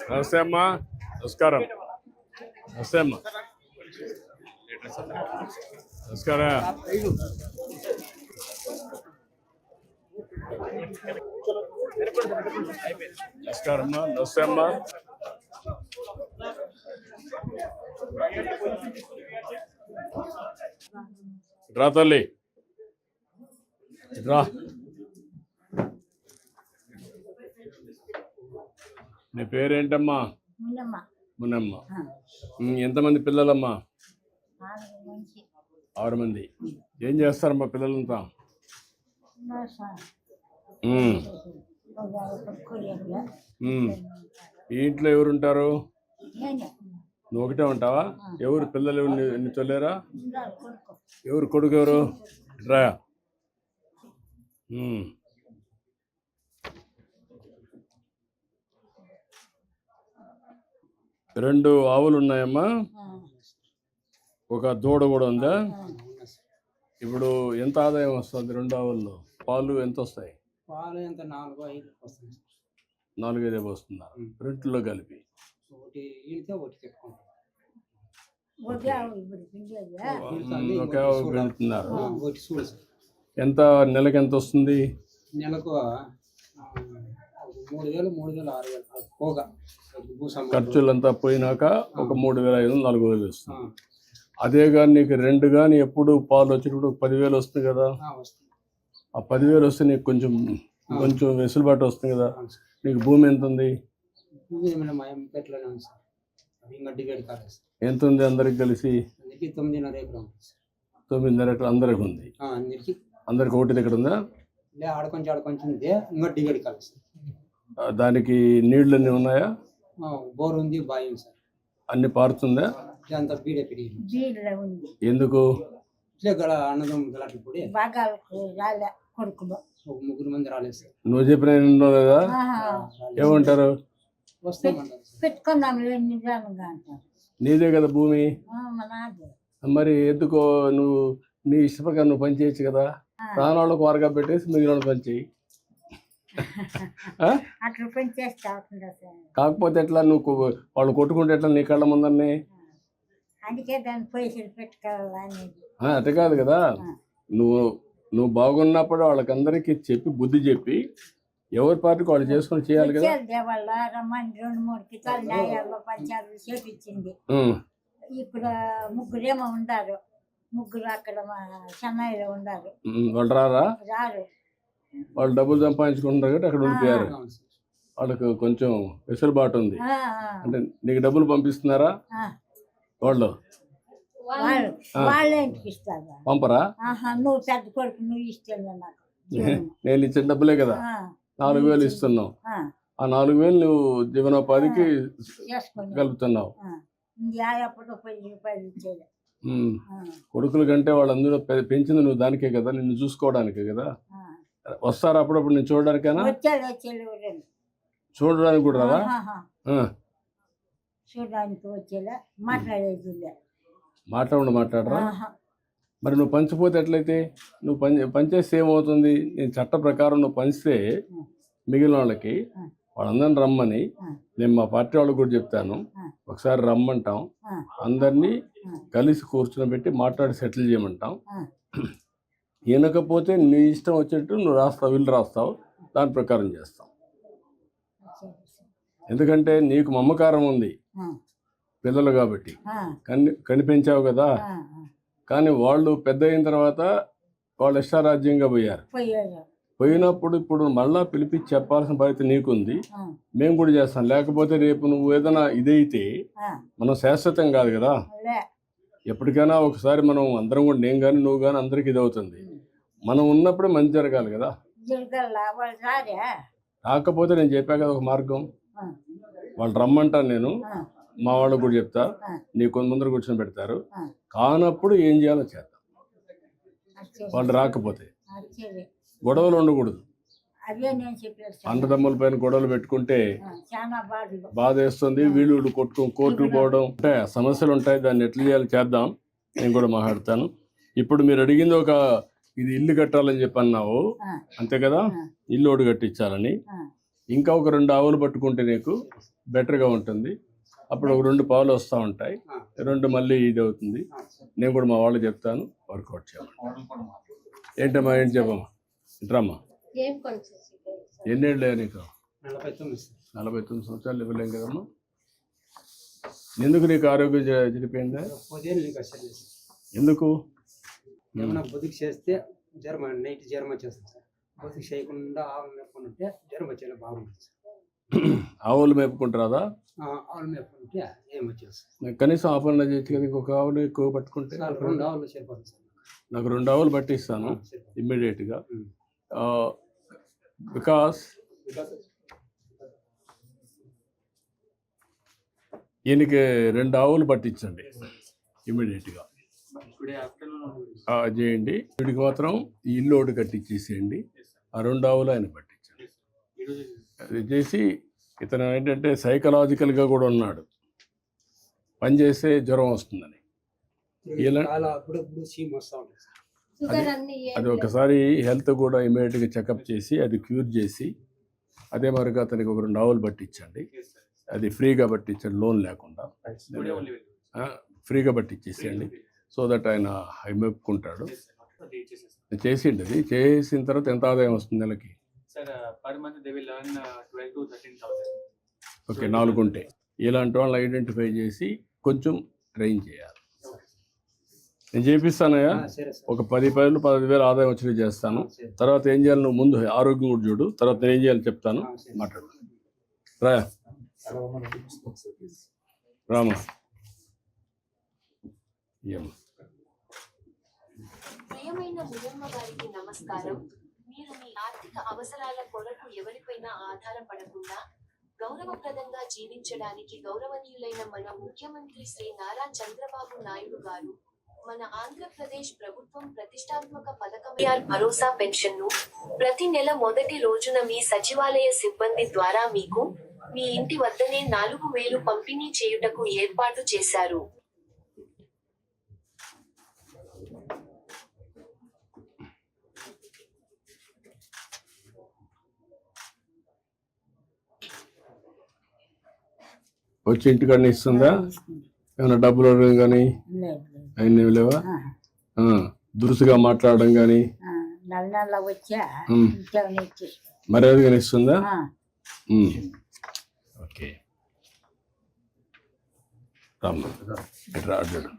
నమస్తే అమ్మా. నమస్కారం. నమస్తే అమ్మా. నమస్కారం. నమస్కారం అమ్మా. నమస్తే అమ్మా. రా తల్లి, రా. నీ పేరేంటమ్మా? మునమ్మ. ఎంతమంది పిల్లలమ్మా? 6 మంది. ఏం చేస్తారమ్మా పిల్లలంతా? ఈ ఇంట్లో ఎవరుంటారు? నువ్వు ఒకటే ఉంటావా? ఎవరు పిల్లలు ఎన్ని చల్లేరా? ఎవరు కొడుకు? ఎవరు? రా. 2 ఆవులు ఉన్నాయమ్మా. ఒక దూడ కూడా ఉందా? ఇప్పుడు ఎంత ఆదాయం వస్తుంది 2 ఆవుల్లో? పాలు ఎంత వస్తాయి? పాలు ఎంత 4-5 వస్తుంది. 4-5 వస్తుందా? రెంట్లో కలిపి ఒక ఆవు వెళ్తున్నారు. ఎంత నెలకి ఎంత వస్తుంది? నెలకు 3,000, 6,000 ఖర్చులంతా పోయినాక ఒక 3,500-4,000 వస్తుంది. అదే కానీ నీకు 2 కానీ ఎప్పుడు పాలు వచ్చేటప్పుడు 10,000 వస్తుంది కదా. ఆ 10,000 వస్తే నీకు కొంచెం వెసులుబాటు వస్తుంది కదా. నీకు భూమి ఎంత ఉంది? ఎంత ఉంది అందరికి కలిసి? 9.5 ఎకరం. 9.5 ఎకరం అందరికి ఉంది. అందరికి ఒకటి దగ్గర ఉందా? దానికి నీళ్లు అన్నీ ఉన్నాయా? బోర్ ఉంది, బావి ఉంది సార్. అన్ని పారుతుందా? ఎందుకు? ముగ్గురు మంది రాలేదు సార్. నువ్వు చెప్పిన కదా ఏమంటారు? నీదే కదా భూమి, మరి ఎందుకో నువ్వు నీ ఇష్టప్రకారం నువ్వు పని చేయొచ్చు కదా. రాని వాళ్ళకు వారగా పెట్టేసి మిగిలిన వాళ్ళు పని చేయి. కాకపోతే ఎట్లా నువ్వు వాళ్ళు కొట్టుకుంటే ఎట్లా నీ కళ్ళ ముందరనే? అట్లా కాదు కదా. నువ్వు బాగున్నప్పుడు వాళ్ళకందరికీ చెప్పి బుద్ధి చెప్పి ఎవరి పార్టీకి వాళ్ళు చేసుకొని చేయాలి కదా. ఇప్పుడు ముగ్గురేమో ఉండారు. ముగ్గురు అక్కడ చెన్నైలో ఉండారు. వాళ్ళు రారు. వాళ్ళు డబ్బులు సంపాదించుకుంటారు కాబట్టి అక్కడ ఉండిపోయారు. వాళ్ళకు కొంచెం వెసులుబాటు ఉంది. అంటే నీకు డబ్బులు పంపిస్తున్నారా వాళ్ళు? పంపరా? నువ్వు పెద్ద కొడుకు, నువ్వు ఇష్టం నాకు. నేను ఇచ్చిన డబ్బులే కదా. 4,000 ఇస్తున్నావు. ఆ 4,000 నువ్వు జీవనోపాధికి కలుపుతున్నావు. కొడుకుల కంటే వాళ్ళందరూ పెంచింది నువ్వు దానికే కదా, నిన్ను చూసుకోవడానికే కదా. వస్తారా అప్పుడప్పుడు నేను చూడడానికైనా? చూడడానికి కూడా రాదా? చూడడానికి వచ్చేలా మాట్లాడరా? మరి నువ్వు పంచిపోతే ఎట్లయితే? నువ్వు పంచేస్తే ఏమవుతుంది? నేను చట్ట ప్రకారం నువ్వు పంచితే మిగిలిన వాళ్ళకి వాళ్ళందరిని రమ్మని నేను మా పార్టీ వాళ్ళకి కూడా చెప్తాను. ఒకసారి రమ్మంటాం, అందరినీ కలిసి కూర్చుని పెట్టి మాట్లాడి సెటిల్ చేయమంటాం. వినకపోతే నీ ఇష్టం వచ్చేట్టు నువ్వు రాస్తావు, వీళ్ళు రాస్తావు, దాని ప్రకారం చేస్తాం. ఎందుకంటే నీకు మమకారం ఉంది పిల్లలు కాబట్టి కనిపించావు కదా. కానీ వాళ్ళు పెద్ద అయిన తర్వాత వాళ్ళు ఇష్టారాజ్యంగా పోయినప్పుడు ఇప్పుడు మళ్ళా పిలిపించి చెప్పాల్సిన బాధ్యత నీకుంది. మేము కూడా చేస్తాం. లేకపోతే రేపు నువ్వు ఏదైనా ఇదైతే మనం శాశ్వతం కాదు కదా. ఎప్పటికైనా ఒకసారి మనం అందరం కూడా, నేను కానీ నువ్వు కానీ అందరికి ఇది అవుతుంది. మనం ఉన్నప్పుడే మంచి జరగాలి కదా. కాకపోతే నేను చెప్పా కదా ఒక మార్గం. వాళ్ళు రమ్మంటాను, నేను మా వాళ్ళకు కూడా చెప్తా, నీ కొంతమంది కూర్చొని పెడతారు. కానప్పుడు ఏం చేయాలో చేద్దాం. వాళ్ళు రాకపోతే గొడవలు ఉండకూడదు. అన్నదమ్ముల పైన గొడవలు పెట్టుకుంటే బాధ వేస్తుంది. వీళ్ళు కోర్టుకు పోవడం అంటే సమస్యలు ఉంటాయి. దాన్ని ఎట్లా చేయాలో చేద్దాం. నేను కూడా మాట్లాడతాను. ఇప్పుడు మీరు అడిగింది ఒక ఇది ఇల్లు కట్టాలని చెప్పి అన్నావు, ఆ, అంతే కదా? ఆ. ఇల్లు ఒకటి కట్టించాలని. ఆ. ఇంకా ఒక 2 ఆవులు పట్టుకుంటే నీకు బెటర్గా ఉంటుంది. అప్పుడు ఒక 2 పావులు వస్తూ ఉంటాయి, 2 మళ్ళీ ఇది అవుతుంది. నేను కూడా మా వాళ్ళు చెప్తాను, వర్కౌట్ చేయాలి. ఏంటమ్మా, ఏంటి చెప్పమ్మా, ఇంట్రమ్మా. ఏం కొంచెం ఎన్నేళ్ళు నీకు? 49 సార్. 49 సంవత్సరాలు ఇవ్వలేం కదమ్మా. ఎందుకు నీకు ఆరోగ్యం చెడిపోయిందా? 10 ఏళ్ళు ఇంకా సార్. ఎందుకు? ఏమన్నా బతుకు చేస్తే జ్వరం, నైట్ జ్వరం వచ్చేస్తుంది సార్. బతుకు చేయకుండా ఆవులు మేపుకుంటే జ్వరం వచ్చేలా బాగుంటుంది సార్. ఆవులు మేపుకుంటారా? ఆవులు మేపుకుంటే ఏం వచ్చేస్తుంది కనీసం ఆ పనులు చేయొచ్చు కదా. ఇంకొక ఆవులు ఎక్కువ పట్టుకుంటే. సార్ 2 ఆవులు సరిపోతుంది సార్. నాకు 2 ఆవులు పట్టిస్తాను సరిపోతుంది. ఇమ్మీడియట్గా. బికాస్ ఈయనకి 2 ఆవులు పట్టించండి ఇమ్మీడియట్గా చేయండి. వీడికి మాత్రం ఈ ఇల్లు ఒకటి కట్టించేసేయండి. ఆ 2 ఆవులు ఆయన పట్టించండి. అది చేసి ఇతను ఏంటంటే సైకలాజికల్గా కూడా ఉన్నాడు, పని చేస్తే జ్వరం వస్తుందని. ఇలా చాలా అప్పుడప్పుడు సీమ్ వస్తూ ఉంటుంది సార్. షుగర్ అన్ని అది ఒకసారి హెల్త్ కూడా ఇమీడియట్గా చెకప్ చేసి అది క్యూర్ చేసి అదే మరిగా అతనికి ఒక 2 ఆవులు పట్టించండి. అది ఫ్రీగా పట్టించండి, లోన్ లేకుండా ఫ్రీగా పట్టించేసేయండి. సో దట్ ఆయన మెప్పుకుంటాడు. చేసిండి. అది చేసిన తర్వాత ఎంత ఆదాయం వస్తుంది నెలకి? ఓకే, 4 ఉంటే. ఇలాంటి వాళ్ళని ఐడెంటిఫై చేసి కొంచెం ట్రైన్ చేయాలి. నేను చేపిస్తానయ్యా. సరే సార్. ఒక 10,000-15,000 ఆదాయం వచ్చి చేస్తాను. సరే. తర్వాత ఏం చేయాలి, నువ్వు ముందు ఆరోగ్యం కూడా చూడు, తర్వాత నేను ఏం చేయాలి చెప్తాను, సరే. మాట్లాడు. రా రామా. ఏం ప్రియమైన ముయమ్మ గారికి నమస్కారం. మీరు మీ ఆర్థిక అవసరాల కొరకు ఎవరిపైనా ఆధారపడకుండా గౌరవప్రదంగా జీవించడానికి గౌరవనీయులైన మన ముఖ్యమంత్రి శ్రీ నారా చంద్రబాబు నాయుడు గారు మన ఆంధ్రప్రదేశ్ ప్రభుత్వం ప్రతిష్టాత్మక పథకం భరోసా పెన్షన్ ను ప్రతి నెల మొదటి రోజున మీ సచివాలయ సిబ్బంది ద్వారా మీకు మీ ఇంటి వద్దనే 4,000 పంపిణీ చేయుటకు ఏర్పాటు చేశారు. వచ్చి ఇంటికాడ ఇస్తుందా? ఏమైనా డబ్బులు అడగడం కానీ లేదు, లేదు. అన్నీ లేవా? ఆ, దురుసుగా మాట్లాడడం కానీ ఆ, నెల వచ్చా ఉమ్. ఇంకేమైనా ఇచ్చేస్తా. మర్యాదగా ఇస్తుందా? ఆ, ఓకే, రామ్మ ఇట్లా అడ్డాడు.